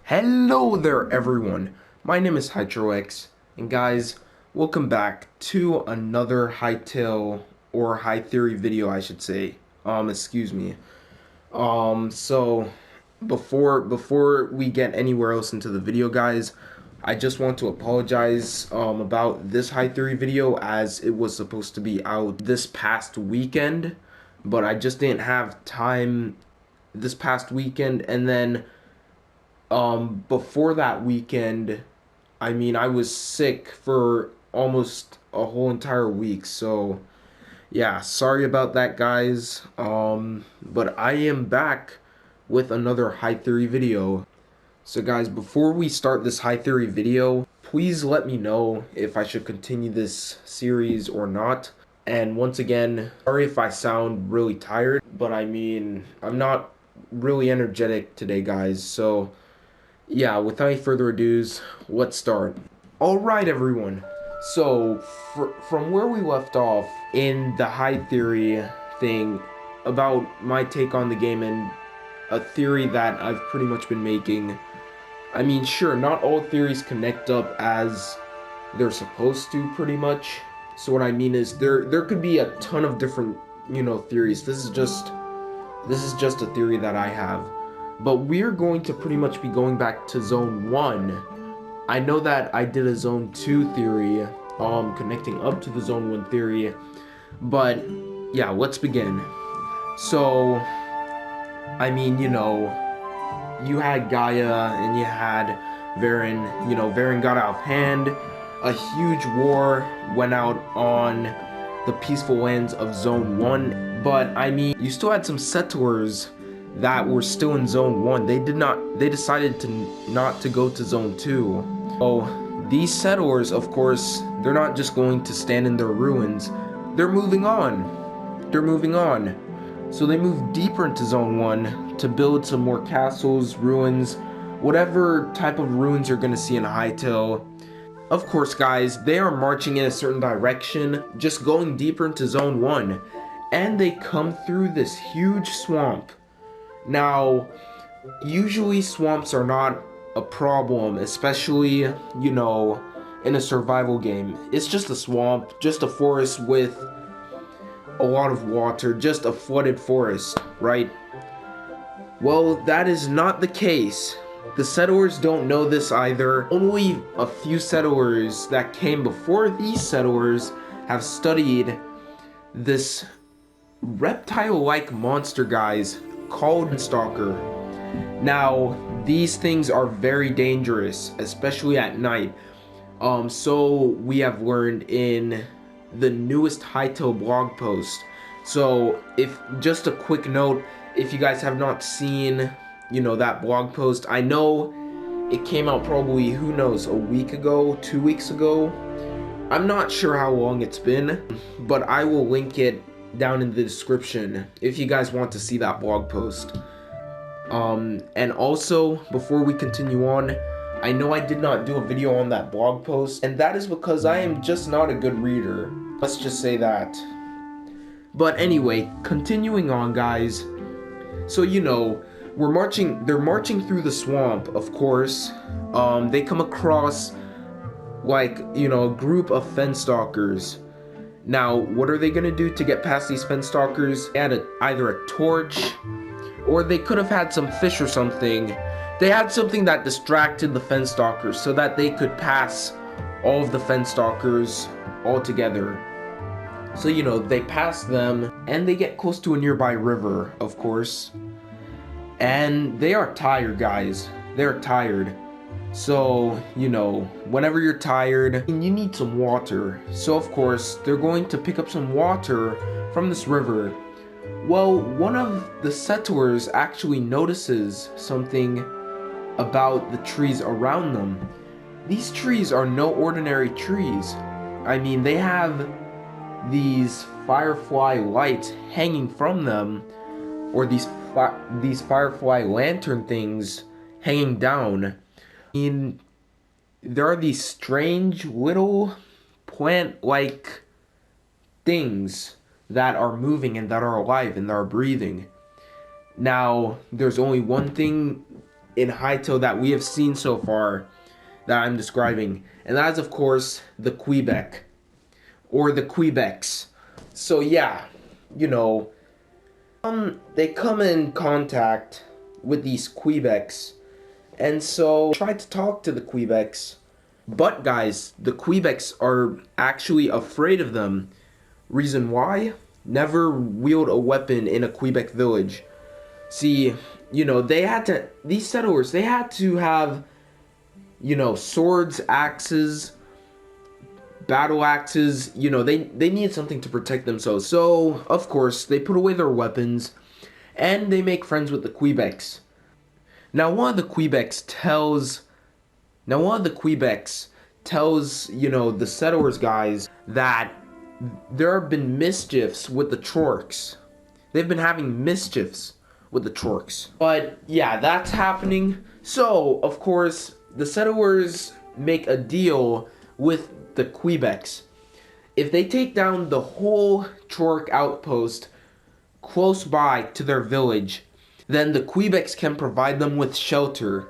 Hello there everyone, my name is Hyteory, and guys, welcome back to another Hytale or Hytheory video, I should say. Excuse me. So before we get anywhere else into the video, guys, I just want to apologize about this Hytheory video, as it was supposed to be out this past weekend, but I just didn't have time this past weekend, and then before that weekend, I was sick for almost a whole entire week, so yeah, sorry about that, guys. But I am back with another Hytheory video. So guys, before we start this Hytheory video, please let me know if I should continue this series or not. And once again, sorry if I sound really tired, but I'm not really energetic today, guys, so yeah, without any further ado, let's start. Alright everyone, so from where we left off in the Hytheory thing about my take on the game and a theory that I've pretty much been making. Sure, not all theories connect up as they're supposed to, pretty much. So what I mean is there could be a ton of different, theories. This is just a theory that I have. But we're going to pretty much be going back to Zone 1. I know that I did a Zone 2 theory, connecting up to the Zone 1 theory. But, yeah, let's begin. So, you had Gaia and you had Varen. Varen got out of hand. A huge war went out on the peaceful lands of Zone 1. But, you still had some settlers that were still in Zone 1. They decided not to go to Zone 2. So these settlers, of course, they're not just going to stand in their ruins. They're moving on. So they move deeper into Zone 1 to build some more castles, ruins, whatever type of ruins you're going to see in Hytale. Of course, guys, they are marching in a certain direction, just going deeper into Zone 1. And they come through this huge swamp. Now, usually swamps are not a problem, especially, in a survival game. It's just a swamp, just a forest with a lot of water, just a flooded forest, right? Well, that is not the case. The settlers don't know this either. Only a few settlers that came before these settlers have studied this reptile-like monster, guys, called Stalker. Now, these things are very dangerous, especially at night. So we have learned in the newest Hytale blog post. So, if just a quick note, if you guys have not seen, that blog post, I know it came out probably, who knows, a week ago, 2 weeks ago. I'm not sure how long it's been, but I will link it down in the description if you guys want to see that blog post. And also, before we continue on, I know I did not do a video on that blog post, and that is because I am just not a good reader. Let's just say that. But anyway, continuing on, guys. So, they're marching through the swamp, of course. They come across, a group of fenstalkers. Now, what are they gonna do to get past these fenstalkers? They had either a torch, or they could have had some fish or something. They had something that distracted the fenstalkers so that they could pass all of the fenstalkers all together. So, they pass them, and they get close to a nearby river, of course. And they are tired, guys. They're tired. So, whenever you're tired, you need some water. So, of course, they're going to pick up some water from this river. Well, one of the settlers actually notices something about the trees around them. These trees are no ordinary trees. They have these firefly lights hanging from them, or these firefly lantern things hanging down. There are these strange little plant-like things that are moving and that are alive and that are breathing. Now, there's only one thing in Hytale that we have seen so far that I'm describing. And that is, of course, the Kweebec. Or the Kweebecs. So yeah, you know, they come in contact with these Kweebecs. And so I tried to talk to the Kweebecs. But guys, the Kweebecs are actually afraid of them. Reason why? Never wield a weapon in a Kweebec Village. See, you know, these settlers, they had to have, you know, swords, axes, battle axes, you know, they need something to protect themselves. So, of course, they put away their weapons, and they make friends with the Kweebecs. Now, one of the Kweebecs tells, you know, the settlers guys that there have been mischiefs with the Chorks. They've been having mischiefs with the Chorks. But, yeah, that's happening. So, of course, the settlers make a deal with the Kweebecs. If they take down the whole Chork outpost close by to their village, then the Kweebecs can provide them with shelter.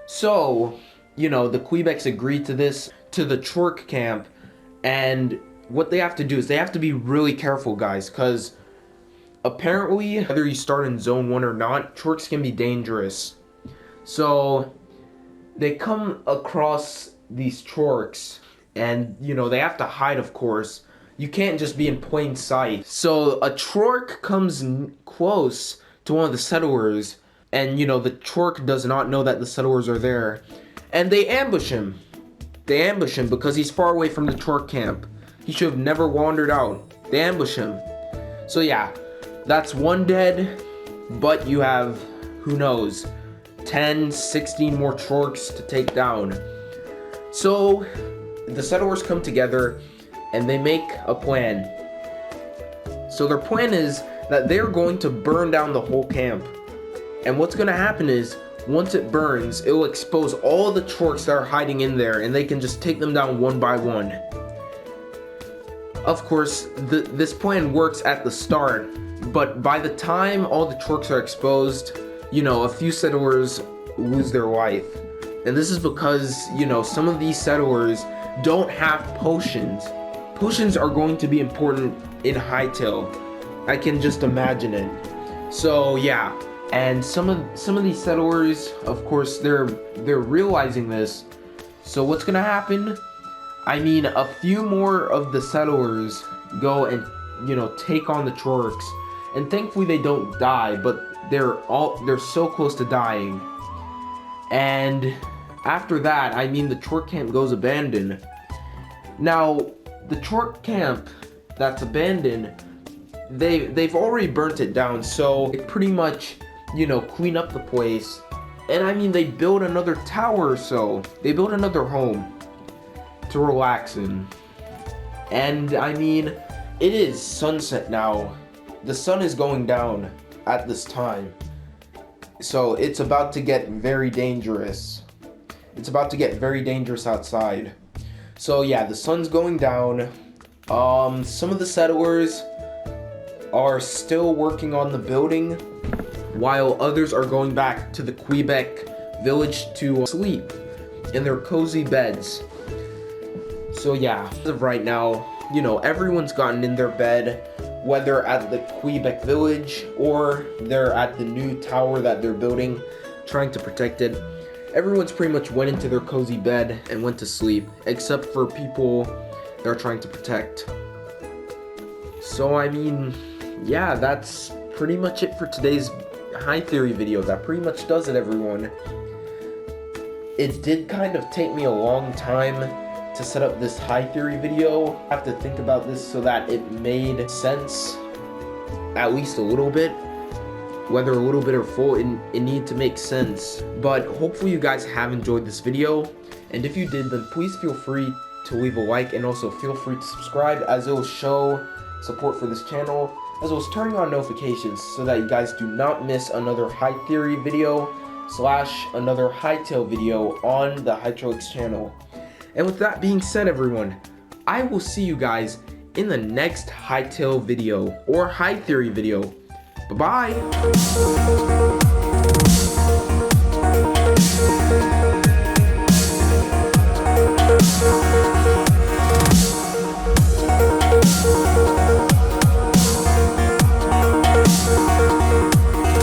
So, you know, the Kweebecs agreed to this, to the Chork camp, and what they have to do is they have to be really careful, guys, because apparently, whether you start in Zone 1 or not, Chorks can be dangerous. So, they come across these Chorks, and, you know, they have to hide, of course. You can't just be in plain sight. So, a Chork comes close to one of the settlers, and, you know, the Chork does not know that the settlers are there. And they ambush him. They ambush him because he's far away from the Chork camp. He should have never wandered out. They ambush him. So, yeah, that's one dead, but you have, who knows, 10, 16 more Chorks to take down. So, the settlers come together and they make a plan. So their plan is that they're going to burn down the whole camp. And what's going to happen is, once it burns, it will expose all the Chorks that are hiding in there, and they can just take them down one by one. Of course, this plan works at the start, but by the time all the Chorks are exposed, you know, a few settlers lose their life. And this is because, you know, some of these settlers don't have potions. Potions are going to be important in Hytale. I can just imagine it. So yeah, and some of these settlers, of course, they're realizing this. So what's gonna happen? I mean, a few more of the settlers go and, you know, take on the Chorks, and thankfully they don't die, but they're so close to dying. And after that, I mean, the Chork camp goes abandoned. Now, the Chork camp that's abandoned, they've already burnt it down, so they pretty much, you know, clean up the place. And I mean, they build another tower or so. They build another home to relax in. And I mean, it is sunset now. The sun is going down at this time. So it's about to get very dangerous. It's about to get very dangerous outside. So yeah, the sun's going down. Some of the settlers are still working on the building, while others are going back to the Kweebec Village to sleep in their cozy beds. So yeah, as of right now, you know, everyone's gotten in their bed, whether at the Kweebec Village or they're at the new tower that they're building, trying to protect it. Everyone's pretty much went into their cozy bed and went to sleep, except for people they're trying to protect. So I mean, yeah, that's pretty much it for today's Hytheory video. That pretty much does it, everyone. It did kind of take me a long time to set up this Hytheory video. I have to think about this so that it made sense, at least a little bit. Whether a little bit or full, it needed to make sense. But hopefully you guys have enjoyed this video, and if you did, then please feel free to leave a like, and also feel free to subscribe, as it will show support for this channel, as well as turning on notifications so that you guys do not miss another Hytheory video / another Hytale video on the Hypixel channel. And with that being said, everyone, I will see you guys in the next Hytale video or Hytheory video. Bye-bye!